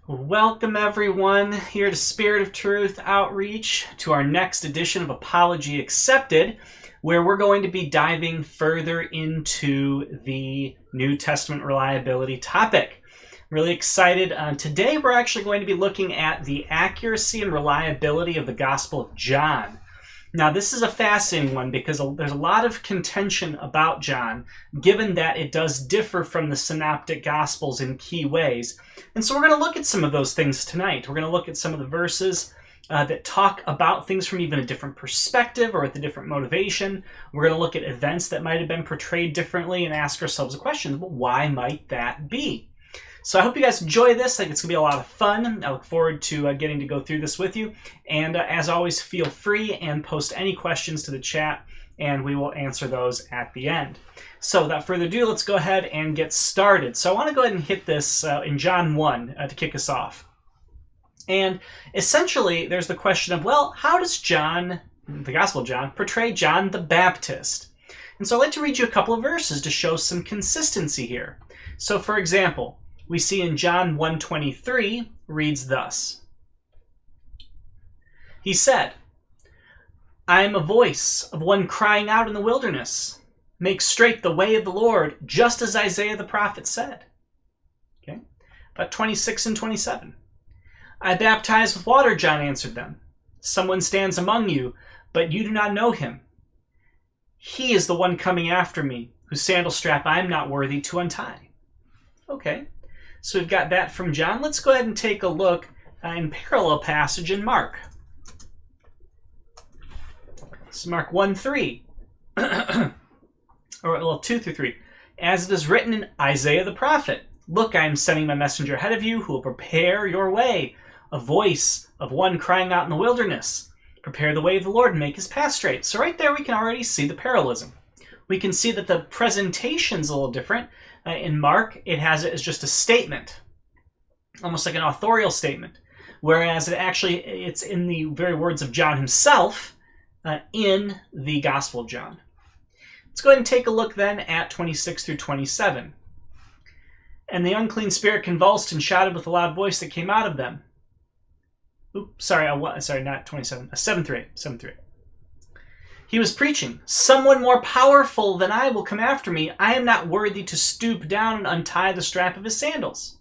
Welcome everyone here to Spirit of Truth Outreach, to our next edition of Apology Accepted, where we're going to be diving further into the New Testament reliability topic. Really excited. Today we're actually going to be looking at the accuracy and reliability of the Gospel of John. Now this is a fascinating one because there's a lot of contention about John, given that it does differ from the Synoptic Gospels in key ways. And so we're going to look at some of those things tonight. We're going to look at some of the verses that talk about things from even a different perspective or with a different motivation. We're going to look at events that might have been portrayed differently and ask ourselves a question, well, why might that be? So I hope you guys enjoy this. I think it's going to be a lot of fun. I look forward to getting to go through this with you. And as always, feel free and post any questions to the chat, and we will answer those at the end. So without further ado, let's go ahead and get started. So I want to go ahead and hit this in John 1 to kick us off. And essentially, there's the question of, well, how does John, the Gospel of John, portray John the Baptist? And so I'd like to read you a couple of verses to show some consistency here. So for example, we see in John 1:23 reads thus. He said, I am a voice of one crying out in the wilderness. Make straight the way of the Lord, just as Isaiah the prophet said. Okay. About 26 and 27. I baptize with water, John answered them. Someone stands among you, but you do not know him. He is the one coming after me, whose sandal strap I am not worthy to untie. Okay. So we've got that from John. Let's go ahead and take a look in parallel passage in Mark. This is Mark 1:3. Or, well, 2 through 3. As it is written in Isaiah the prophet, look, I am sending my messenger ahead of you who will prepare your way, a voice of one crying out in the wilderness. Prepare the way of the Lord and make his path straight. So right there we can already see the parallelism. We can see that the presentation's a little different. In Mark, it has it as just a statement, almost like an authorial statement, whereas it's in the very words of John himself in the Gospel of John. Let's go ahead and take a look then at 26 through 27. And the unclean spirit convulsed and shouted with a loud voice that came out of them. Oops, sorry, not 27, 7:3. He was preaching, someone more powerful than I will come after me. I am not worthy to stoop down and untie the strap of his sandals.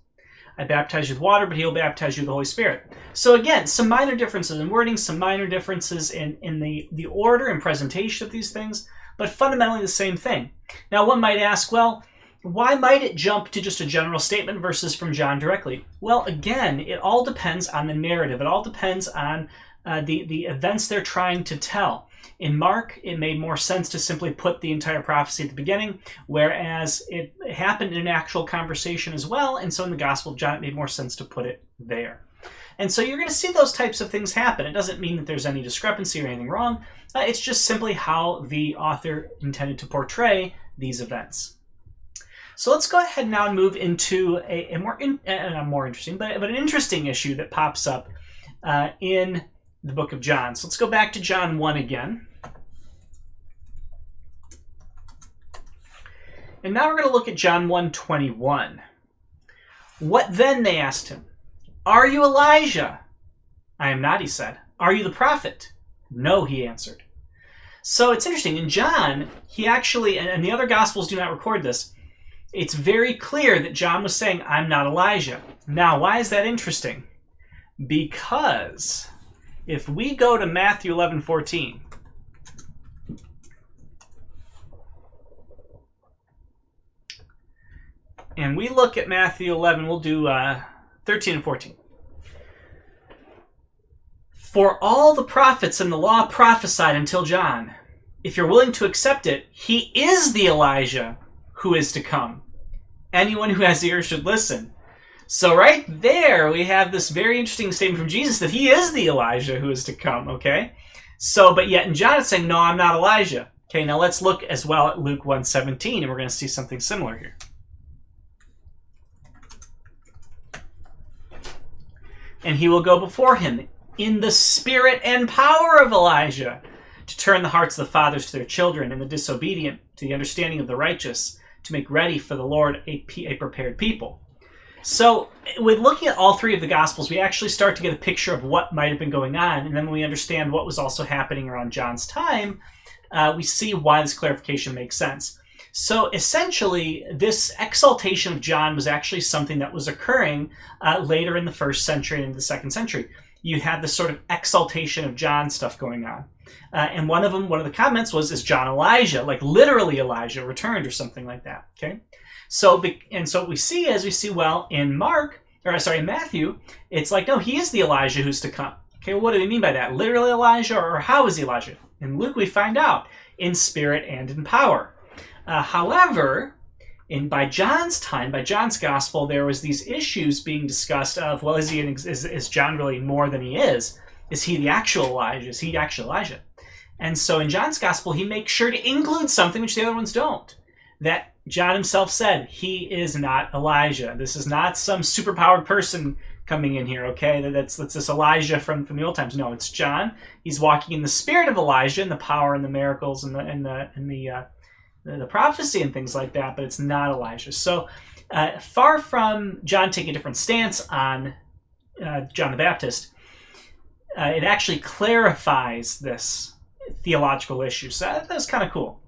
I baptize you with water, but he will baptize you with the Holy Spirit. So again, some minor differences in wording, some minor differences in the order and presentation of these things, but fundamentally the same thing. Now one might ask, well, why might it jump to just a general statement versus from John directly? Well, again, it all depends on the narrative. It all depends on the events they're trying to tell. In Mark, it made more sense to simply put the entire prophecy at the beginning, whereas it happened in an actual conversation as well, and so in the Gospel of John, it made more sense to put it there. And so you're going to see those types of things happen. It doesn't mean that there's any discrepancy or anything wrong. It's just simply how the author intended to portray these events. So let's go ahead now and move into a more interesting, but an interesting issue that pops up in the book of John. So let's go back to John 1 again. And now we're going to look at John 1:21. What then, they asked him. Are you Elijah? I am not, he said. Are you the prophet? No, he answered. So it's interesting. In John, he actually, and the other Gospels do not record this, it's very clear that John was saying, I'm not Elijah. Now, why is that interesting? Because if we go to Matthew 11:14, and we look at Matthew 11, we'll do 13 and 14. For all the prophets and the law prophesied until John. If you're willing to accept it, he is the Elijah who is to come. Anyone who has ears should listen. So right there, we have this very interesting statement from Jesus that he is the Elijah who is to come, okay? So, but yet in John it's saying, no, I'm not Elijah. Okay, now let's look as well at Luke 1:17, and we're going to see something similar here. And he will go before him in the spirit and power of Elijah to turn the hearts of the fathers to their children and the disobedient to the understanding of the righteous, to make ready for the Lord a prepared people. So with looking at all three of the Gospels, we actually start to get a picture of what might have been going on. And then when we understand what was also happening around John's time, we see why this clarification makes sense. So essentially, this exaltation of John was actually something that was occurring later in the 1st century and into the 2nd century. You had this sort of exaltation of John stuff going on. And one of the comments was, is John Elijah? Like literally Elijah returned or something like that. Okay. So what we see well in Matthew, it's like, no, he is the Elijah who's to come. Okay, well, what do they mean by that? Literally Elijah, or how is he Elijah? In Luke, we find out in spirit and in power. However, by John's time, by John's gospel, there was these issues being discussed of, well, is John really more than he is? Is he the actual Elijah? Is he actually Elijah? And so in John's gospel, he makes sure to include something which the other ones don't. That John himself said, he is not Elijah. This is not some superpowered person coming in here, okay? That's this Elijah from the old times. No, it's John. He's walking in the spirit of Elijah and the power and the miracles and the prophecy and things like that, but it's not Elijah. So far from John taking a different stance on John the Baptist, it actually clarifies this theological issue. So that was kind of cool.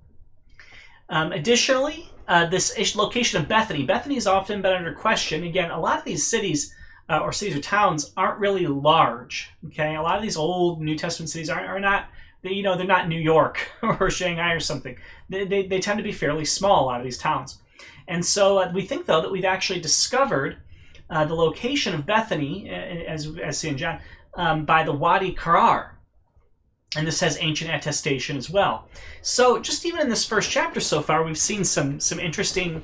Additionally, this location of Bethany. Bethany has often been under question. Again, a lot of these cities or towns aren't really large. Okay, a lot of these old New Testament cities are not. They're not New York or Shanghai or something. They tend to be fairly small, a lot of these towns. And so we think, though, that we've actually discovered the location of Bethany, as seen in John, by the Wadi Qarar. And this has ancient attestation as well. So just even in this first chapter so far, we've seen some interesting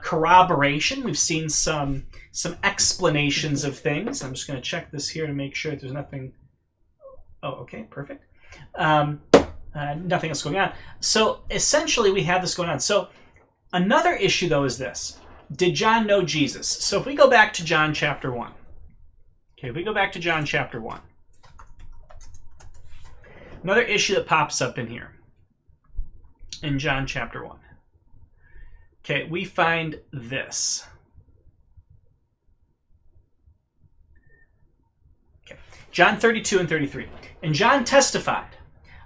corroboration. We've seen some explanations of things. I'm just going to check this here to make sure that there's nothing. Oh, okay, perfect. Nothing else going on. So essentially we have this going on. So another issue though is this. Did John know Jesus? So if we go back to John chapter 1. Okay, if we go back to John chapter 1. Another issue that pops up in here. In John chapter 1. Okay, we find this. Okay, John 32 and 33. And John testified,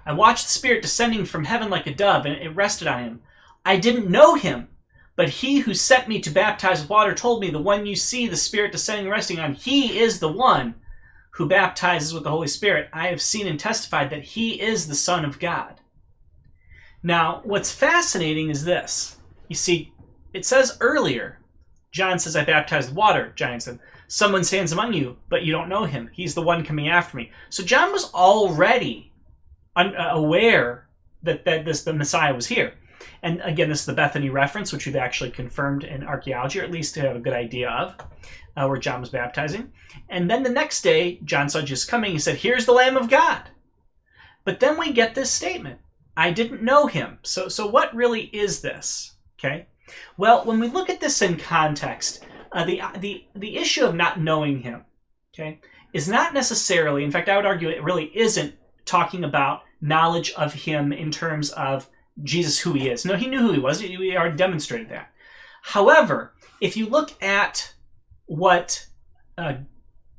I watched the Spirit descending from heaven like a dove, and it rested on him. I didn't know him, but he who sent me to baptize with water told me, the one you see the Spirit descending and resting on, he is the one who baptizes with the Holy Spirit. I have seen and testified that he is the Son of God. Now, what's fascinating is this. You see, it says earlier, John says, I baptize with water. John said, someone stands among you, but you don't know him. He's the one coming after me. So John was already aware that the Messiah was here. And again, this is the Bethany reference, which we've actually confirmed in archaeology, or at least to have a good idea of, where John was baptizing. And then the next day, John saw Jesus coming. He said, here's the Lamb of God. But then we get this statement, I didn't know him. So what really is this? Okay. Well, when we look at this in context, the issue of not knowing him, okay, is not necessarily, in fact, I would argue it really isn't talking about knowledge of him in terms of Jesus, who he is. No, he knew who he was. We already demonstrated that. However, if you look at what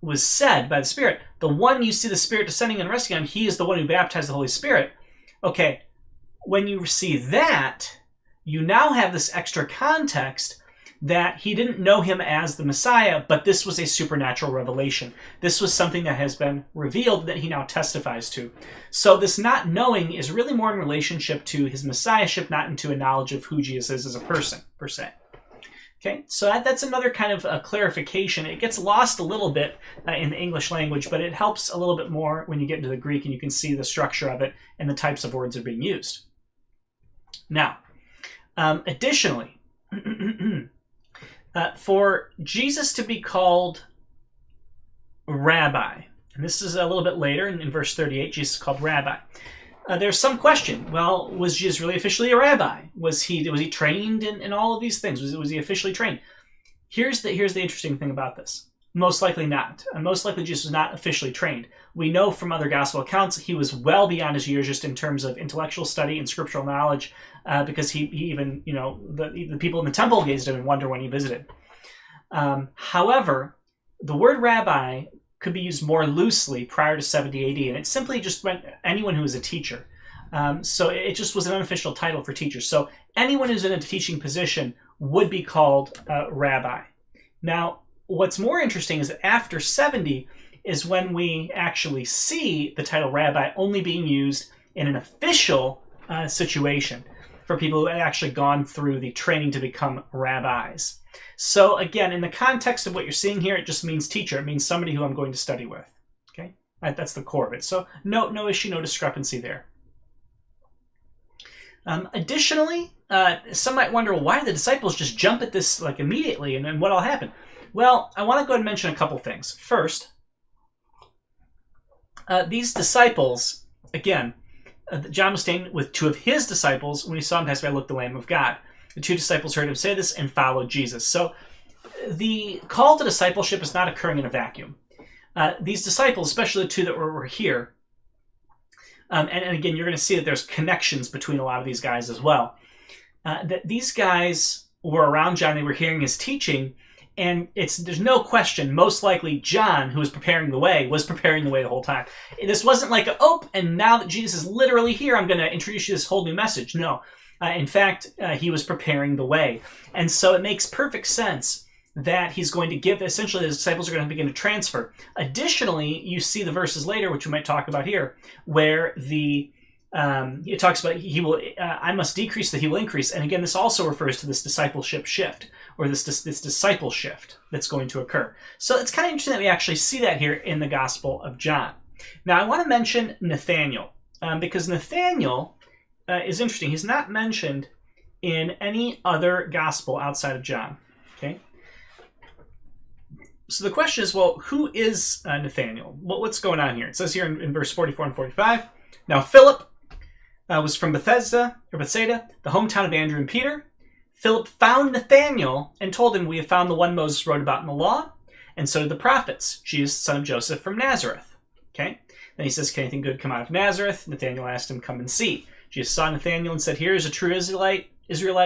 was said by the Spirit, the one you see the Spirit descending and resting on, he is the one who baptized the Holy Spirit. Okay, when you see that, you now have this extra context that he didn't know him as the Messiah, but this was a supernatural revelation. This was something that has been revealed that he now testifies to. So this not knowing is really more in relationship to his messiahship, not into a knowledge of who Jesus is as a person, per se. Okay, so that's another kind of a clarification. It gets lost a little bit in the English language, but it helps a little bit more when you get into the Greek and you can see the structure of it and the types of words that are being used. Now, additionally, for Jesus to be called Rabbi, and this is a little bit later in verse 38, Jesus is called Rabbi. There's some question. Well, was Jesus really officially a rabbi? Was he trained in all of these things? Was he officially trained? Here's the interesting thing about this. Most likely not. Most likely Jesus was not officially trained. We know from other gospel accounts he was well beyond his years just in terms of intellectual study and scriptural knowledge, because he even, the people in the temple gazed at him and wonder when he visited. However, the word rabbi could be used more loosely prior to 70 AD, and it simply just meant anyone who was a teacher. So it just was an unofficial title for teachers. So anyone who's in a teaching position would be called rabbi. Now, what's more interesting is that after 70 is when we actually see the title rabbi only being used in an official situation for people who had actually gone through the training to become rabbis. So again, in the context of what you're seeing here, it just means teacher. It means somebody who I'm going to study with. Okay, that's the core of it. So no issue, no discrepancy there. Additionally, some might wonder, well, why did the disciples just jump at this like immediately, and what all happened? Well, I want to go ahead and mention a couple things. First, these disciples, again, John was staying with two of his disciples when he saw him pass by, look, the Lamb of God. The two disciples heard him say this and followed Jesus. So the call to discipleship is not occurring in a vacuum. These disciples, especially the two that were here, and again, you're going to see that there's connections between a lot of these guys as well. That these guys were around John, they were hearing his teaching, and there's no question, most likely John, who was preparing the way the whole time. This wasn't like, and now that Jesus is literally here, I'm going to introduce you to this whole new message. No. In fact, he was preparing the way. And so it makes perfect sense that he's going to give, essentially, the disciples are going to begin to transfer. Additionally, you see the verses later, which we might talk about here, where it talks about I must decrease that he will increase. And again, this also refers to this discipleship shift, or this disciple shift that's going to occur. So it's kind of interesting that we actually see that here in the Gospel of John. Now, I want to mention Nathanael, because Nathanael is interesting. He's not mentioned in any other gospel outside of John. Okay. So the question is, well, who is Nathanael? What's going on here? It says here in verse 44 and 45, now Philip was from Bethsaida, the hometown of Andrew and Peter. Philip found Nathanael and told him, we have found the one Moses wrote about in the law, and so did the prophets, Jesus, son of Joseph from Nazareth. Okay. Then he says, can anything good come out of Nazareth? Nathanael asked him, come and see. Jesus saw Nathanael and said, here is a true Israelite.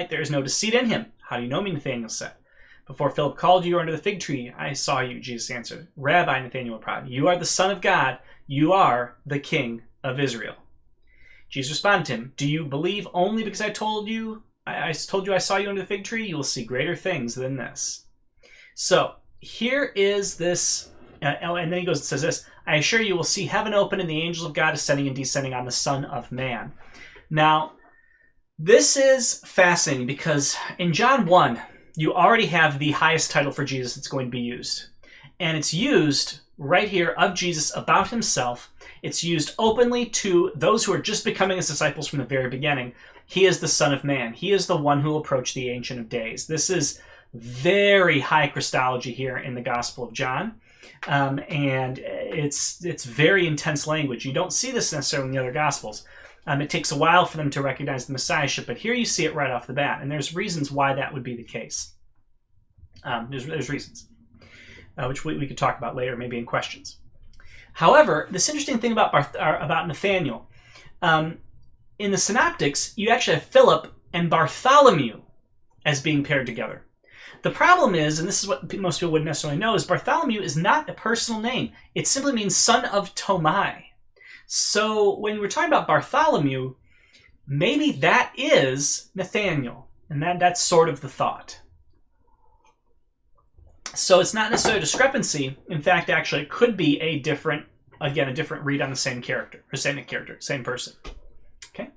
There is no deceit in him. How do you know me? Nathanael said. Before Philip called you under the fig tree, I saw you, Jesus answered. Rabbi, Nathanael replied, you are the Son of God. You are the King of Israel. Jesus responded to him, do you believe only because I told you I saw you under the fig tree? You will see greater things than this. So here is this, and then he goes and says this, I assure you will see heaven open and the angels of God ascending and descending on the Son of Man. Now, this is fascinating because in John 1, you already have the highest title for Jesus that's going to be used. And it's used right here of Jesus about himself. It's used openly to those who are just becoming his disciples from the very beginning. He is the Son of Man. He is the one who will approach the Ancient of Days. This is very high Christology here in the Gospel of John. And it's very intense language. You don't see this necessarily in the other Gospels. It takes a while for them to recognize the Messiahship, but here you see it right off the bat, and there's reasons why that would be the case. There's reasons, which we could talk about later, maybe in questions. However, this interesting thing about Nathanael, in the Synoptics, you actually have Philip and Bartholomew as being paired together. The problem is, and this is what most people wouldn't necessarily know, is Bartholomew is not a personal name. It simply means son of Tomai. So when we're talking about Bartholomew, maybe that is Nathanael, and that's sort of the thought. So it's not necessarily a discrepancy. In fact, actually, it could be a different read on the same character, or same person. Okay.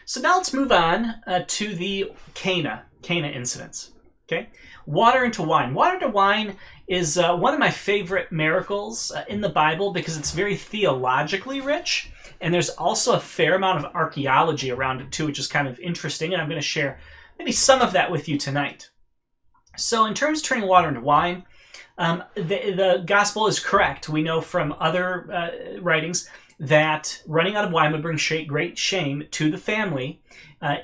So now let's move on to the Cana incidents. Okay. Water into wine. Water into wine is one of my favorite miracles in the Bible because it's very theologically rich, and there's also a fair amount of archaeology around it too, which is kind of interesting, and I'm going to share maybe some of that with you tonight. So in terms of turning water into wine, the gospel is correct. We know from other writings that running out of wine would bring great shame to the family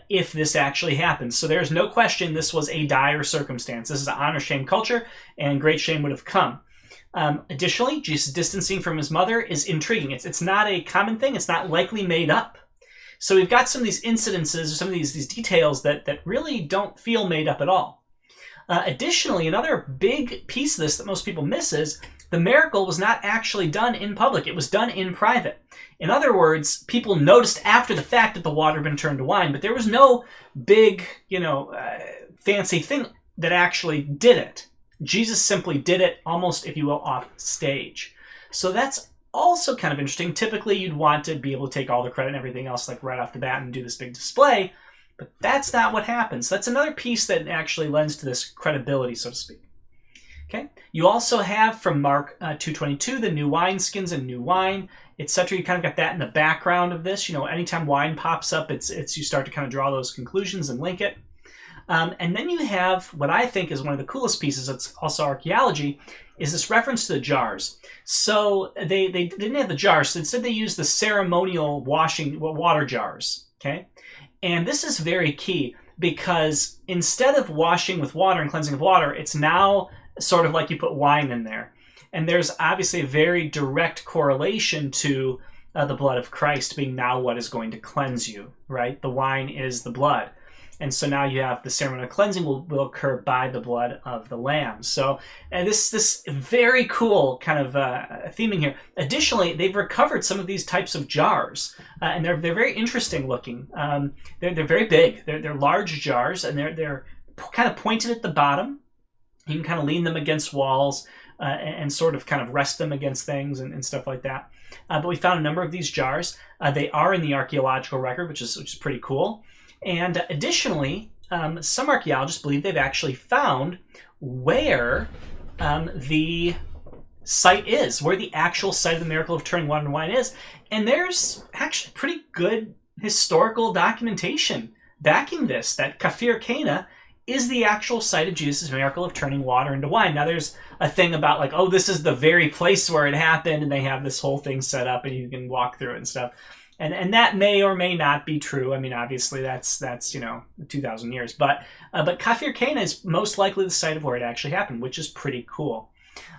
if this actually happens. So there's no question this was a dire circumstance. This is an honor-shame culture, and great shame would have come. Additionally, Jesus' distancing from his mother is intriguing. It's not a common thing. It's not likely made up. So we've got some of these incidences, or some of these details that really don't feel made up at all. Additionally, another big piece of this that most people miss is the miracle was not actually done in public. It was done in private. In other words, people noticed after the fact that the water had been turned to wine, but there was no big, fancy thing that actually did it. Jesus simply did it almost, if you will, off stage. So that's also kind of interesting. Typically, you'd want to be able to take all the credit and everything else like right off the bat and do this big display, but that's not what happens. That's another piece that actually lends to this credibility, so to speak. Okay. You also have from Mark 2:22 the new wineskins and new wine, etc. You kind of got that in the background of this. Anytime wine pops up, it's you start to kind of draw those conclusions and link it. And then you have what I think is one of the coolest pieces. It's also archaeology. Is this reference to the jars? So they didn't have the jars. So instead, they used the ceremonial water jars. Okay, and this is very key because instead of washing with water and cleansing with water, it's now sort of like you put wine in there. And there's obviously a very direct correlation to the blood of Christ being now what is going to cleanse you, right? The wine is the blood. And so now you have the ceremonial cleansing will occur by the blood of the Lamb. So this very cool kind of theming here. Additionally, they've recovered some of these types of jars, and they're very interesting looking. They're very big. They're large jars, and they're kind of pointed at the bottom. You can kind of lean them against walls and sort of kind of rest them against things and stuff like that. But we found a number of these jars. They are in the archaeological record, which is pretty cool. And additionally, some archaeologists believe they've actually found where the site is, where the actual site of the miracle of turning water into wine is. And there's actually pretty good historical documentation backing this, that Kafir Cana is the actual site of Jesus' miracle of turning water into wine. Now, there's a thing about like, oh, this is the very place where it happened, and they have this whole thing set up, and you can walk through it and stuff. And that may or may not be true. I mean, obviously, that's 2,000 years. But Kafir Cana is most likely the site of where it actually happened, which is pretty cool.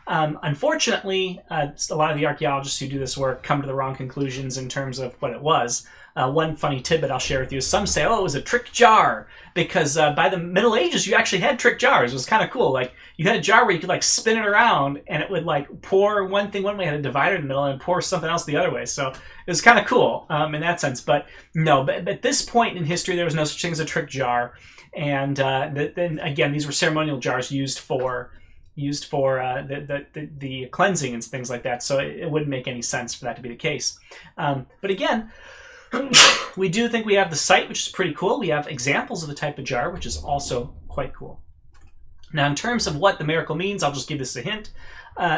Unfortunately, a lot of the archaeologists who do this work come to the wrong conclusions in terms of what it was. One funny tidbit I'll share with you is some say, oh, it was a trick jar, because by the Middle Ages, you actually had trick jars. It was kind of cool. Like, you had a jar where you could like spin it around, and it would like pour one thing one way, had a divider in the middle, and pour something else the other way. So it was kind of cool in that sense. But no, but at this point in history, there was no such thing as a trick jar. And then again, these were ceremonial jars used for the cleansing and things like that. So it wouldn't make any sense for that to be the case. But again, we do think we have the site, which is pretty cool. We have examples of the type of jar, which is also quite cool. Now, in terms of what the miracle means, I'll just give this a hint.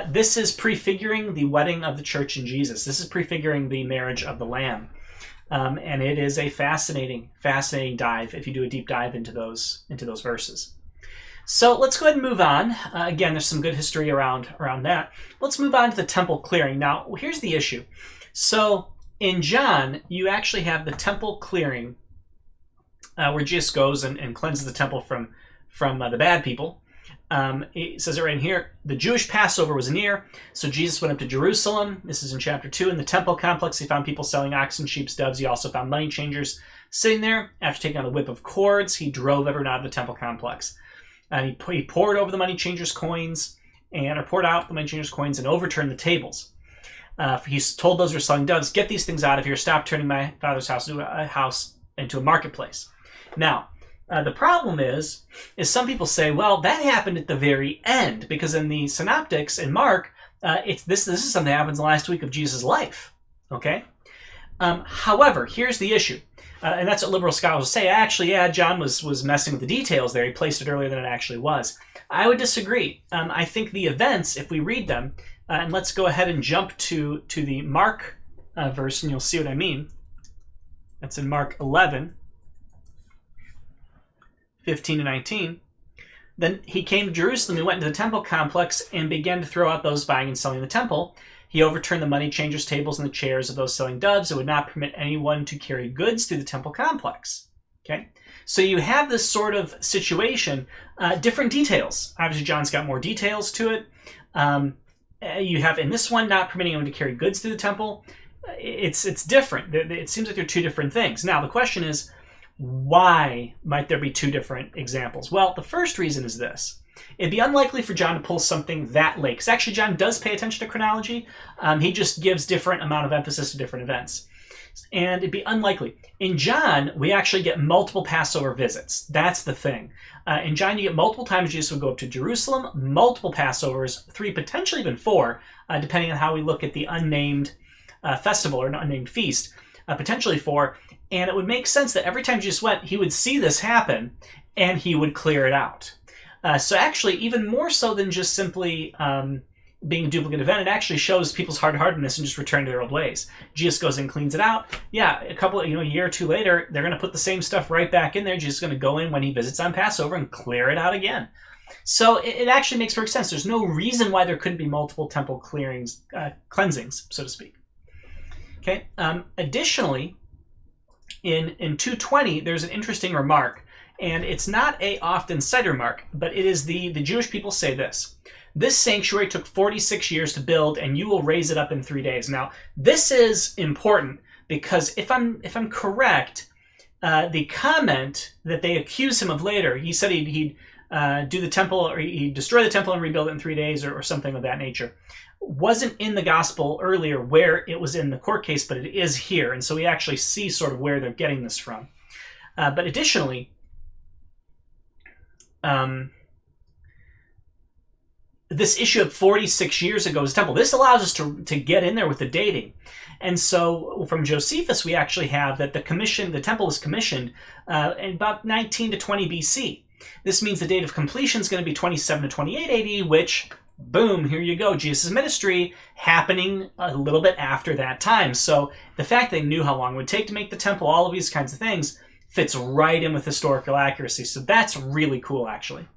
This is prefiguring the wedding of the church and Jesus. This is prefiguring the marriage of the Lamb. And it is a fascinating dive if you do a deep dive into those verses. So let's go ahead and move on. Again, there's some good history around that. Let's move on to the temple clearing. Now, here's the issue. So in John, you actually have the temple clearing where Jesus goes and cleanses the temple from the bad people. It says it right in here. The Jewish Passover was near, so Jesus went up to Jerusalem. This is in chapter 2. In the temple complex, he found people selling oxen, sheep, doves. He also found money changers sitting there. After taking out a whip of cords, he drove everyone out of the temple complex. And he poured over the money changers' coins, poured out the money changers' coins and overturned the tables. He told those who were selling doves, "Get these things out of here. Stop turning my father's house into a marketplace." Now, the problem is some people say, well, that happened at the very end, because in the synoptics in Mark, this is something that happens in the last week of Jesus' life. Okay. However, here's the issue. And that's what liberal scholars will say. Actually, yeah, John was messing with the details there. He placed it earlier than it actually was. I would disagree. I think the events, if we read them, and let's go ahead and jump to the Mark verse, and you'll see what I mean. That's in Mark 11, 15 to 19. Then he came to Jerusalem and went into the temple complex and began to throw out those buying and selling in the temple. He overturned the money changers' tables and the chairs of those selling doves and would not permit anyone to carry goods through the temple complex. Okay, so you have this sort of situation, different details. Obviously, John's got more details to it. You have in this one not permitting anyone to carry goods through the temple. It's different. It seems like they're two different things. Now, the question is, why might there be two different examples? Well, the first reason is this. It'd be unlikely for John to pull something that late, because actually John does pay attention to chronology. He just gives different amount of emphasis to different events. And it'd be unlikely. In John, we actually get multiple Passover visits. That's the thing. In John, you get multiple times Jesus would go up to Jerusalem, multiple Passovers, 3, potentially even 4, depending on how we look at the unnamed festival or an unnamed feast, potentially 4. And it would make sense that every time Jesus went, he would see this happen and he would clear it out. So actually, even more so than just simply being a duplicate event, it actually shows people's hard-heartedness and just return to their old ways. Jesus goes in and cleans it out. Yeah, a year or 2 later, they're going to put the same stuff right back in there. Jesus is going to go in when he visits on Passover and clear it out again. So it actually makes perfect sense. There's no reason why there couldn't be multiple temple cleansings, so to speak. Okay. Additionally, in 2:20, there's an interesting remark, and it's not a often cited remark, but it is the Jewish people say this. This sanctuary took 46 years to build, and you will raise it up in 3 days. Now, this is important because if I'm correct, the comment that they accuse him of later, he said he'd do the temple, or he'd destroy the temple and rebuild it in 3 days, or something of that nature, wasn't in the gospel earlier where it was in the court case, but it is here. And so we actually see sort of where they're getting this from. But additionally, this issue of 46 years ago's temple, this allows us to get in there with the dating. And so from Josephus, we actually have that the temple was commissioned in about 19 to 20 BC. This means the date of completion is going to be 27 to 28 AD, which, boom, here you go, Jesus' ministry happening a little bit after that time. So the fact they knew how long it would take to make the temple, all of these kinds of things, fits right in with historical accuracy. So that's really cool, actually.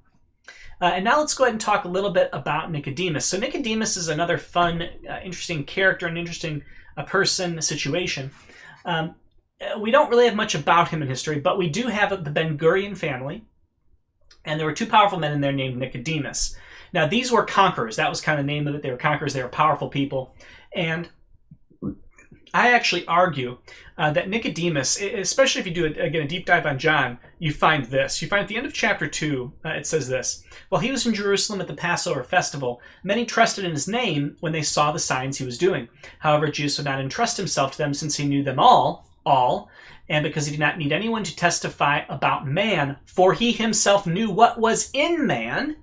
And now let's go ahead and talk a little bit about Nicodemus. So Nicodemus is another fun, interesting character, an interesting person, situation. We don't really have much about him in history, but we do have the Ben-Gurion family. And there were 2 powerful men in there named Nicodemus. Now, these were conquerors. That was kind of the name of it. They were conquerors. They were powerful people. And I actually argue that Nicodemus, especially if you do, again, a deep dive on John, you find this. You find at the end of chapter 2, it says this. While he was in Jerusalem at the Passover festival, many trusted in his name when they saw the signs he was doing. However, Jesus would not entrust himself to them since he knew them all, and because he did not need anyone to testify about man, for he himself knew what was in man.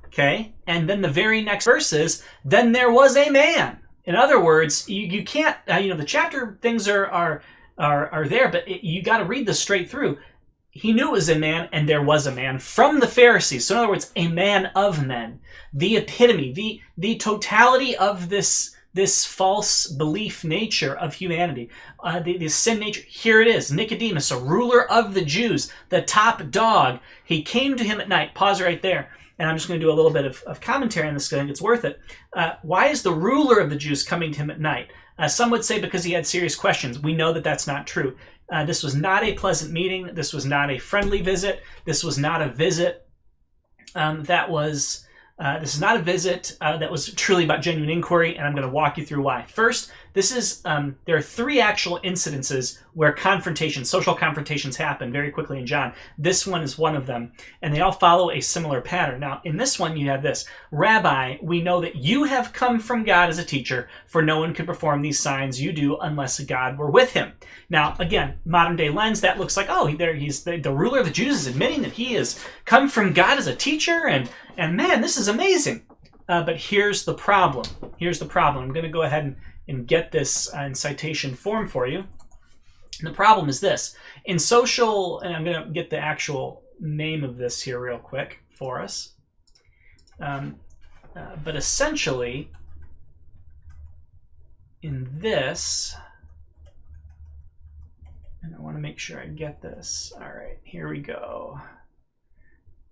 Okay, and then the very next verse is, then there was a man. In other words, you can't, the chapter things are there, but you got to read this straight through. He knew it was a man, and there was a man from the Pharisees. So in other words, a man of men. The epitome, the totality of this false belief nature of humanity, the sin nature. Here it is, Nicodemus, a ruler of the Jews, the top dog. He came to him at night. Pause right there. And I'm just going to do a little bit of commentary on this because I think it's worth it. Why is the ruler of the Jews coming to him at night? Some would say because he had serious questions. We know that that's not true. This was not a pleasant meeting. This was not a friendly visit. This was not a visit this is not a visit that was truly about genuine inquiry, and I'm going to walk you through why. First, there are 3 actual incidences where social confrontations happen very quickly in John. This one is one of them, and they all follow a similar pattern. Now, in this one, you have this. Rabbi, we know that you have come from God as a teacher, for no one could perform these signs you do unless God were with him. Now, again, modern day lens, that looks like, he's the ruler of the Jews is admitting that he has come from God as a teacher, and man, this is amazing. But here's the problem. I'm going to go ahead and get this in citation form for you. And the problem is this. In social, and I'm going to get the actual name of this here real quick for us. But essentially, in this, and I want to make sure I get this. All right, here we go.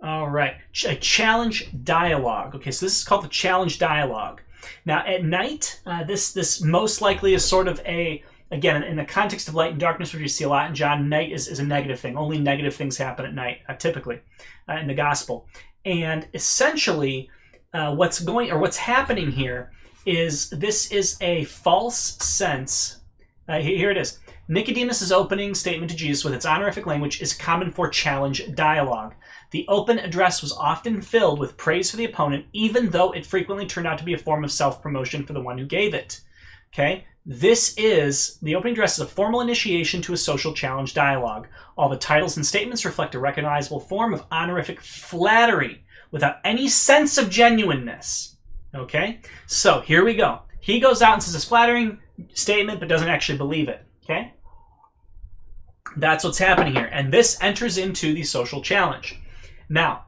All right, a challenge dialogue. Okay, so this is called the challenge dialogue. Now, at night, this most likely is sort of again, in the context of light and darkness, which you see a lot in John, night is a negative thing. Only negative things happen at night, typically, in the gospel. And essentially, what's happening here is this is a false sense. Here it is. Nicodemus' opening statement to Jesus with its honorific language is common for challenge dialogue. The open address was often filled with praise for the opponent, even though it frequently turned out to be a form of self-promotion for the one who gave it. Okay? The opening address is a formal initiation to a social challenge dialogue. All the titles and statements reflect a recognizable form of honorific flattery without any sense of genuineness. Okay? So, here we go. He goes out and says this flattering statement, but doesn't actually believe it. Okay? That's what's happening here. And this enters into the social challenge. Now,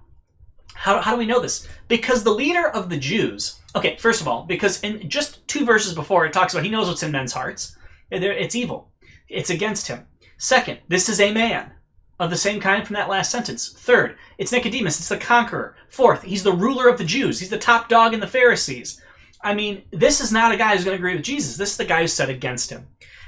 how do we know this? Because the leader of the Jews... Okay, first of all, because in just 2 verses before, it talks about he knows what's in men's hearts. It's evil. It's against him. Second, this is a man of the same kind from that last sentence. Third, it's Nicodemus. It's the conqueror. Fourth, he's the ruler of the Jews. He's the top dog in the Pharisees. I mean, this is not a guy who's going to agree with Jesus. This is the guy who's set against him.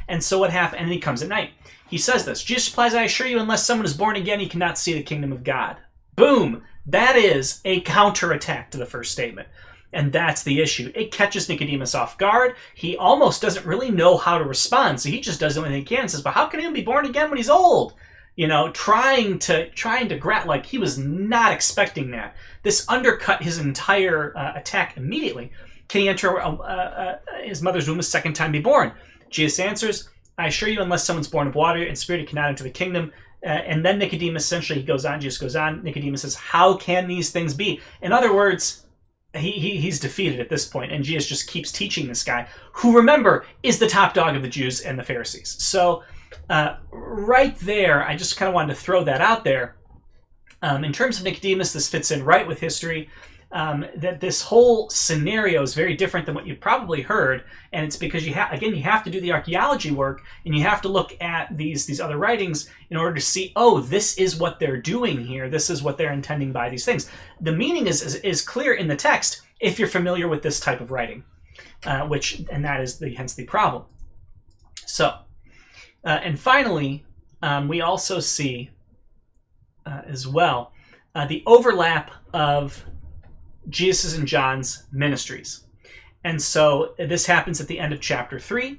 And so what happened? And then he comes at night. He says this, Jesus replies, I assure you, unless someone is born again, he cannot see the kingdom of God. Boom! That is a counterattack to the first statement. And that's the issue. It catches Nicodemus off guard. He almost doesn't really know how to respond, so he just does everything he can and says, but how can he be born again when he's old? You know, trying to like he was not expecting that. This undercut his entire attack immediately. Can he enter his mother's womb a second time be born? Jesus answers, I assure you, unless someone's born of water and spirit, he cannot enter the kingdom. And then Nicodemus, essentially, Jesus goes on. Nicodemus says, how can these things be? In other words, he's defeated at this point, and Jesus just keeps teaching this guy, who, remember, is the top dog of the Jews and the Pharisees. So right there, I just kind of wanted to throw that out there. In terms of Nicodemus, this fits in right with history. That this whole scenario is very different than what you've probably heard, and it's because you have to do the archaeology work, and you have to look at these other writings in order to see, oh, this is what they're doing here. This is what they're intending by these things. The meaning is clear in the text if you're familiar with this type of writing, and that is hence the problem. So, and finally, we also see as well the overlap of Jesus and John's ministries. And so this happens at the end of chapter 3.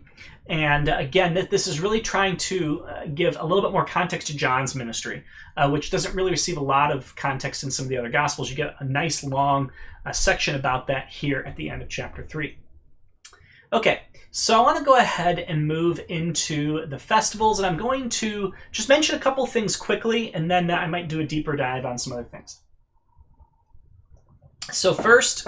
And again, this is really trying to give a little bit more context to John's ministry, which doesn't really receive a lot of context in some of the other Gospels. You get a nice long section about that here at the end of chapter 3. Okay, so I want to go ahead and move into the festivals, and I'm going to just mention a couple things quickly, and then I might do a deeper dive on some other things. So first,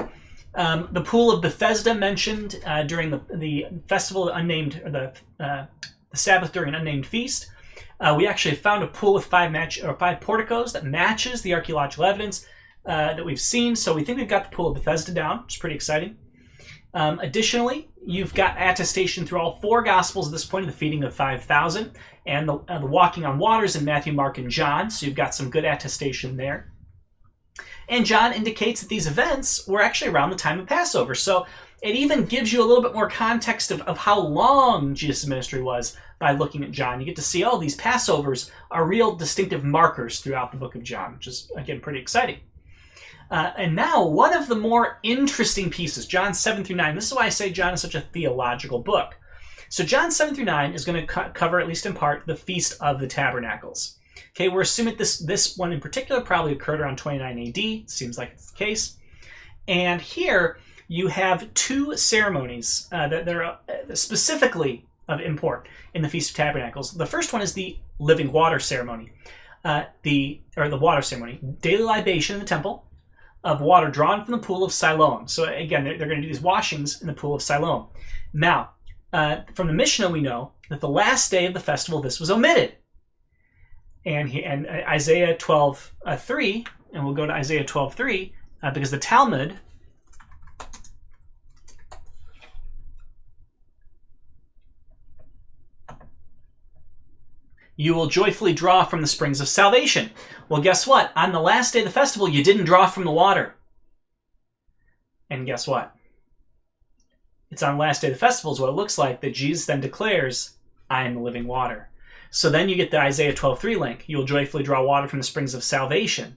the pool of Bethesda mentioned during the festival unnamed, or the Sabbath during an unnamed feast. We actually found a pool with 5 porticos that matches the archaeological evidence that we've seen. So we think we've got the pool of Bethesda down, which is pretty exciting. Additionally, you've got attestation through all 4 Gospels at this point of the feeding of 5,000 and the walking on waters in Matthew, Mark, and John. So you've got some good attestation there. And John indicates that these events were actually around the time of Passover. So it even gives you a little bit more context of how long Jesus' ministry was by looking at John. You get to see, oh, these Passovers are real distinctive markers throughout the book of John, which is, again, pretty exciting. And now, one of the more interesting pieces, John 7 through 9. This is why I say John is such a theological book. So John 7 through 9 is going to cover, at least in part, the Feast of the Tabernacles. Okay, we're assuming this one in particular probably occurred around 29 AD. Seems like it's the case. And here you have 2 ceremonies that are specifically of import in the Feast of Tabernacles. The first one is the living water ceremony, the water ceremony, daily libation in the temple of water drawn from the pool of Siloam. So again, they're going to do these washings in the pool of Siloam. Now, from the Mishnah, we know that the last day of the festival, this was omitted. And Isaiah 12:3, and we'll go to Isaiah 12:3, because the Talmud you will joyfully draw from the springs of salvation. Well, guess what? On the last day of the festival, you didn't draw from the water. And guess what? It's on the last day of the festival is what it looks like that Jesus then declares, I am the living water. So then you get the Isaiah 12:3 link. You will joyfully draw water from the springs of salvation.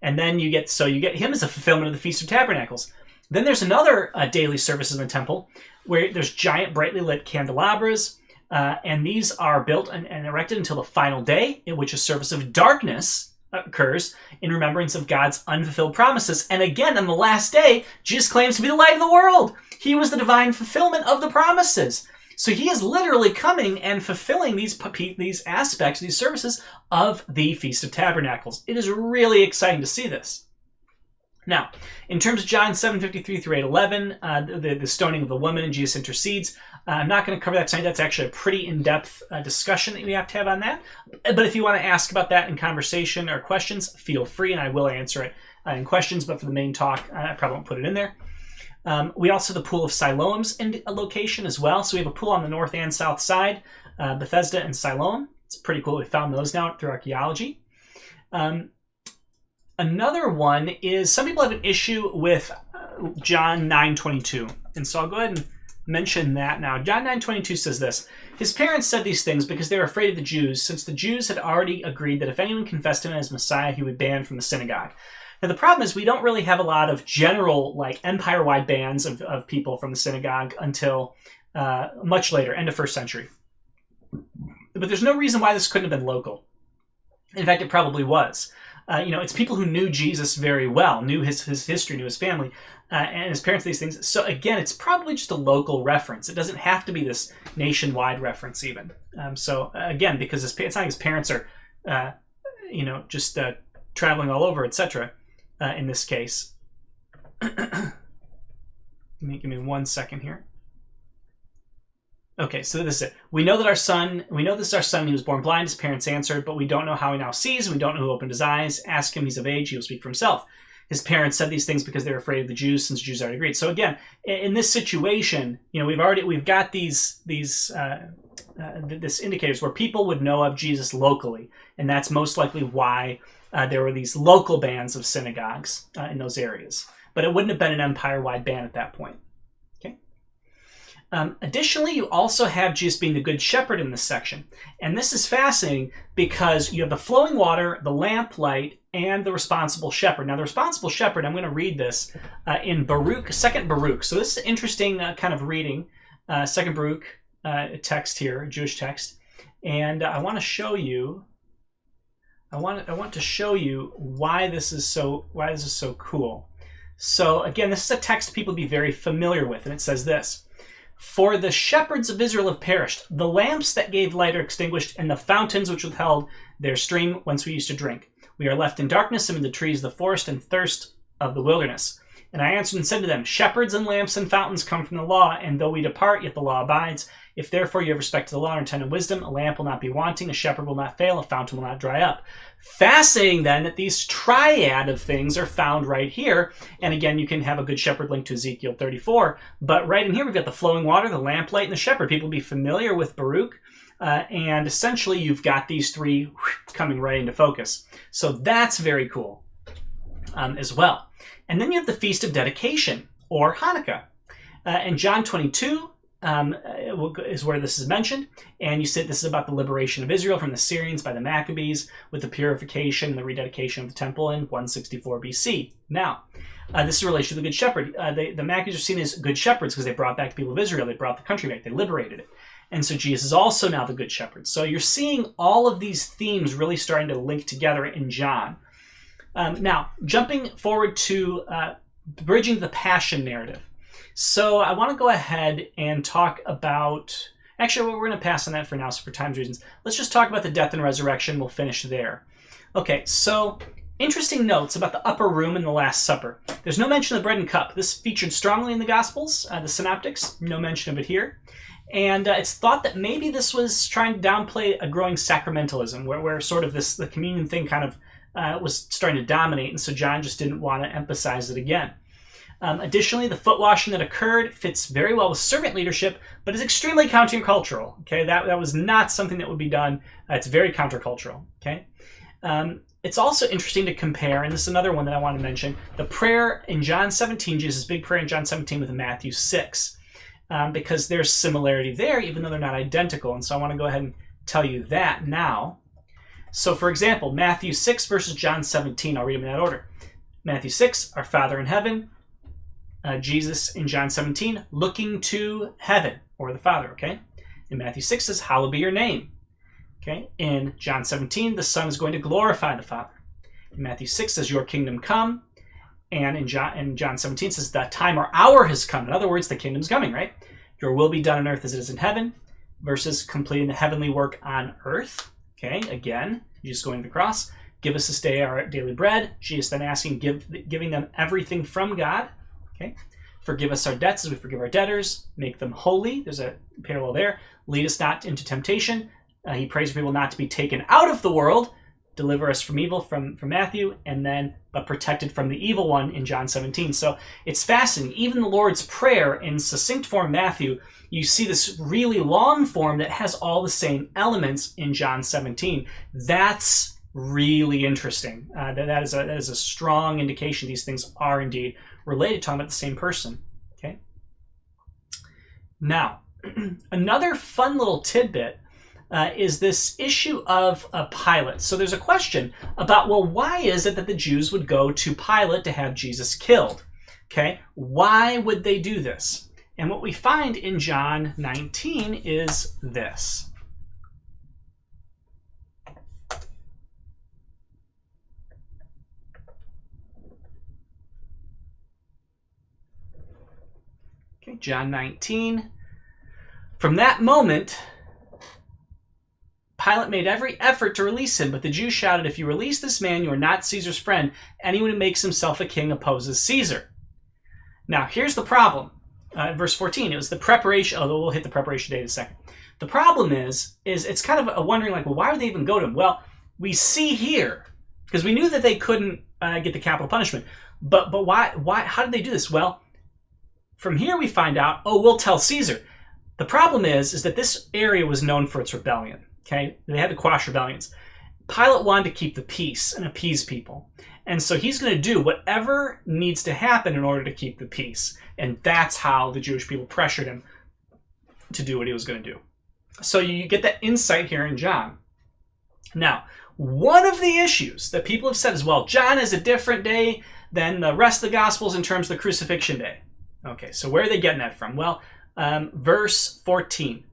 And then you get him as a fulfillment of the Feast of Tabernacles. Then there's another daily service in the temple where there's giant brightly lit candelabras. And these are built and erected until the final day, in which a service of darkness occurs in remembrance of God's unfulfilled promises. And again, on the last day, Jesus claims to be the light of the world. He was the divine fulfillment of the promises. So he is literally coming and fulfilling these aspects, these services of the Feast of Tabernacles. It is really exciting to see this. Now, in terms of John 7:53 through 8:11, the stoning of the woman and Jesus intercedes, I'm not going to cover that tonight. That's actually a pretty in-depth discussion that we have to have on that. But if you want to ask about that in conversation or questions, feel free, and I will answer it in questions. But for the main talk, I probably won't put it in there. We also have the Pool of Siloam's in a location as well. So we have a pool on the north and south side, Bethesda and Siloam. It's pretty cool. We found those now through archaeology. Another one is some people have an issue with John 9:22. And so I'll go ahead and mention that now. John 9:22 says this: his parents said these things because they were afraid of the Jews, since the Jews had already agreed that if anyone confessed him as Messiah, he would be banned from the synagogue. Now, the problem is we don't really have a lot of general, like, empire-wide bans of people from the synagogue until much later, end of first century. But there's no reason why this couldn't have been local. In fact, it probably was. It's people who knew Jesus very well, knew his history, knew his family, and his parents, these things. So again, it's probably just a local reference. It doesn't have to be this nationwide reference even. Again, because it's not like his parents are, just traveling all over, etc. In this case. Give me 1 second here. Okay, so this is it. We know this is our son. He was born blind. His parents answered, but we don't know how he now sees. We don't know who opened his eyes. Ask him, he's of age. He will speak for himself. His parents said these things because they were afraid of the Jews, since the Jews already agreed. So again, in this situation, we've got these indicators where people would know of Jesus locally, and that's most likely why there were these local bans of synagogues in those areas. But it wouldn't have been an empire-wide ban at that point. Additionally, you also have Jesus being the good shepherd in this section. And this is fascinating because you have the flowing water, the lamplight, and the responsible shepherd. Now, the responsible shepherd, I'm going to read this in Baruch, 2nd Baruch. So this is an interesting kind of reading, 2nd Baruch text here, Jewish text. And I want to show you, I want to show you why this is so cool. So again, this is a text people would be very familiar with, and it says this: for the shepherds of Israel have perished. The lamps that gave light are extinguished, and the fountains which withheld their stream whence we used to drink. We are left in darkness amid the trees of the forest and thirst of the wilderness. And I answered and said to them, shepherds and lamps and fountains come from the law, and though we depart, yet the law abides. If therefore you have respect to the law and attend in wisdom, a lamp will not be wanting, a shepherd will not fail, a fountain will not dry up. Fascinating then that these triad of things are found right here. And again, you can have a good shepherd linked to Ezekiel 34. But right in here, we've got the flowing water, the lamplight, and the shepherd. People will be familiar with Baruch. And essentially, you've got these three coming right into focus. So that's very cool as well. And then you have the Feast of Dedication, or Hanukkah. In John 22 is where this is mentioned. And you said this is about the liberation of Israel from the Syrians by the Maccabees with the purification and the rededication of the temple in 164 BC. Now, this is in relation to the Good Shepherd. The Maccabees are seen as good shepherds because they brought back the people of Israel. They brought the country back. They liberated it. And so Jesus is also now the Good Shepherd. So you're seeing all of these themes really starting to link together in John. Now, jumping forward to bridging the Passion narrative. So I want to go ahead and talk about... Actually, we're going to pass on that for now, so for time's reasons. Let's just talk about the death and resurrection. We'll finish there. Okay, so interesting notes about the upper room in the Last Supper. There's no mention of the bread and cup. This featured strongly in the Gospels, the Synoptics. No mention of it here. And it's thought that maybe this was trying to downplay a growing sacramentalism, where sort of the communion thing kind of was starting to dominate, and so John just didn't want to emphasize it again. Additionally, the foot washing that occurred fits very well with servant leadership, but is extremely countercultural. Okay, that was not something that would be done. It's very countercultural. Okay, it's also interesting to compare, and this is another one that I want to mention: the prayer in John 17, Jesus' big prayer in John 17, with Matthew 6, because there's similarity there, even though they're not identical. And so I want to go ahead and tell you that now. So, for example, Matthew 6 versus John 17. I'll read them in that order. Matthew 6, our Father in heaven. Jesus in John 17, looking to heaven, or the Father, okay? In Matthew 6 says, hallowed be your name. Okay? In John 17, the Son is going to glorify the Father. In Matthew 6 says, your kingdom come. And in John 17 says, the time or hour has come. In other words, the kingdom's coming, right? Your will be done on earth as it is in heaven, versus completing the heavenly work on earth. Okay, again, Jesus going to the cross. Give us this day our daily bread. Jesus then asking, giving them everything from God. Okay, forgive us our debts as we forgive our debtors. Make them holy. There's a parallel there. Lead us not into temptation. He prays for people not to be taken out of the world. Deliver us from evil from Matthew, and then but protected from the evil one in John 17. So it's fascinating. Even the Lord's Prayer in succinct form, Matthew, you see this really long form that has all the same elements in John 17. That's really interesting. That is a strong indication these things are indeed related, talking about the same person. Okay. Now, another fun little tidbit is this issue of Pilate. So there's a question about, well, why is it that the Jews would go to Pilate to have Jesus killed? Okay, why would they do this? And what we find in John 19 is this. Okay, John 19. From that moment, Pilate made every effort to release him, but the Jews shouted, if you release this man, you are not Caesar's friend. Anyone who makes himself a king opposes Caesar. Now, here's the problem. Verse 14, it was the preparation. Oh, we'll hit the preparation day in a second. The problem is it's kind of a wondering, like, well, why would they even go to him? Well, we see here, because we knew that they couldn't get the capital punishment. But why? How did they do this? Well, from here we find out, oh, we'll tell Caesar. The problem is that this area was known for its rebellion. Okay, they had to quash rebellions. Pilate wanted to keep the peace and appease people. And so he's going to do whatever needs to happen in order to keep the peace. And that's how the Jewish people pressured him to do what he was going to do. So you get that insight here in John. Now, one of the issues that people have said is, well, John is a different day than the rest of the Gospels in terms of the crucifixion day. Okay, so where are they getting that from? Well, verse 14.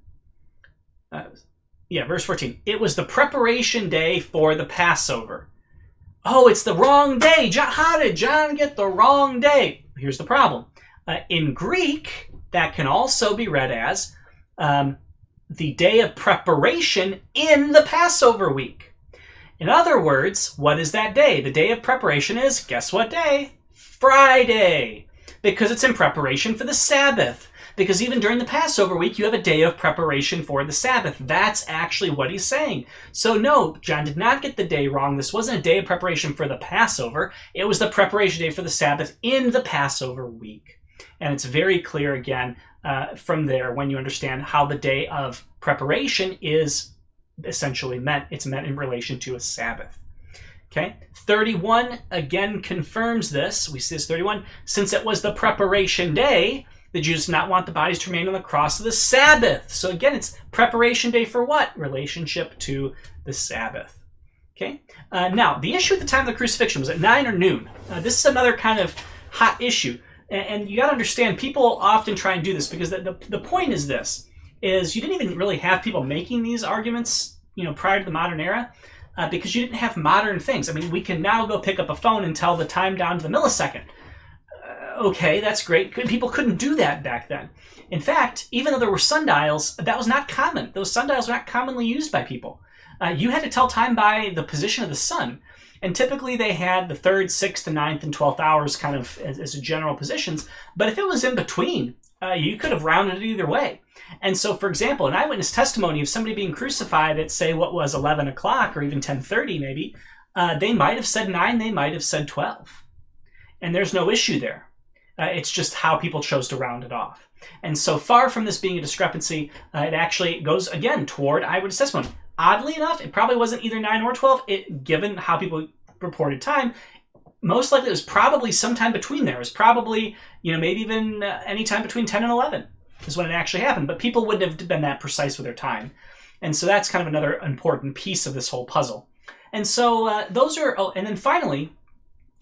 Verse 14. It was the preparation day for the Passover. Oh, it's the wrong day. How did John get the wrong day? Here's the problem. In Greek, that can also be read as the day of preparation in the Passover week. In other words, what is that day? The day of preparation is, guess what day? Friday. Because it's in preparation for the Sabbath. Because even during the Passover week, you have a day of preparation for the Sabbath. That's actually what he's saying. So no, John did not get the day wrong. This wasn't a day of preparation for the Passover. It was the preparation day for the Sabbath in the Passover week. And it's very clear again from there when you understand how the day of preparation is essentially meant. It's meant in relation to a Sabbath. Okay, 31 again confirms this. We see this 31. Since it was the preparation day, the Jews did not want the bodies to remain on the cross of the Sabbath. So again, it's preparation day for what? Relationship to the Sabbath. Okay. Now, the issue at the time of the crucifixion was at 9 or noon. This is another kind of hot issue. And you got to understand, people often try and do this because the point is this, is you didn't even really have people making these arguments, prior to the modern era, because you didn't have modern things. I mean, we can now go pick up a phone and tell the time down to the millisecond. Okay, that's great. People couldn't do that back then. In fact, even though there were sundials, that was not common. Those sundials were not commonly used by people. You had to tell time by the position of the sun. And typically they had the 3rd, 6th, and 9th, and 12th hours kind of as general positions. But if it was in between, you could have rounded it either way. And so, for example, an eyewitness testimony of somebody being crucified at, say, what was 11 o'clock or even 10:30 maybe, they might have said 9, they might have said 12. And there's no issue there. It's just how people chose to round it off. And so far from this being a discrepancy, it actually goes, again, toward eyewitness testimony. Oddly enough, it probably wasn't either 9 or 12. Given how people reported time, most likely it was probably sometime between there. It was probably, maybe even any time between 10 and 11 is when it actually happened. But people wouldn't have been that precise with their time. And so that's kind of another important piece of this whole puzzle. And so those are, and then finally,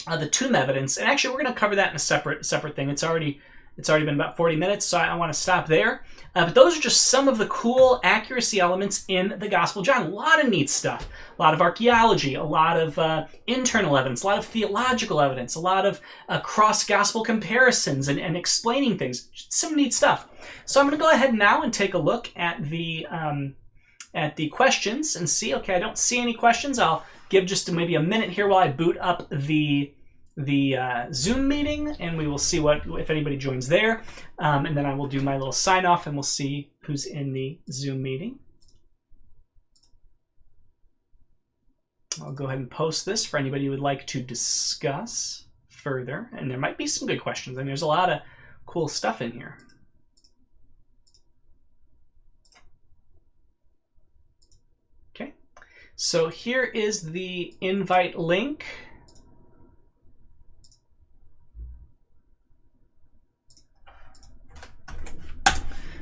the tomb evidence, and actually we're going to cover that in a separate thing. It's already It's already been about 40 minutes, so I want to stop there. But those are just some of the cool accuracy elements in the Gospel of John. A lot of neat stuff. A lot of archaeology, a lot of internal evidence, a lot of theological evidence, a lot of cross-gospel comparisons and explaining things. Some neat stuff. So I'm going to go ahead now and take a look at the questions and see. Okay, I don't see any questions. I'll give just maybe a minute here while I boot up the Zoom meeting, and we will see if anybody joins there. And then I will do my little sign off, and we'll see who's in the Zoom meeting. I'll go ahead and post this for anybody who would like to discuss further. And there might be some good questions. I mean, there's a lot of cool stuff in here. Okay, so here is the invite link.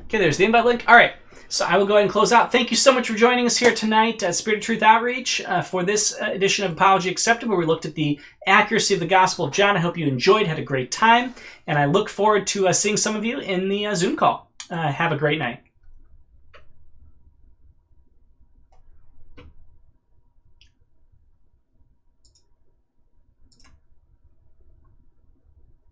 Okay, there's the invite link. All right, so I will go ahead and close out. Thank you so much for joining us here tonight at Spirit of Truth Outreach for this edition of Apology Accepted, where we looked at the accuracy of the Gospel of John. I hope you enjoyed, had a great time, and I look forward to seeing some of you in the Zoom call. Have a great night.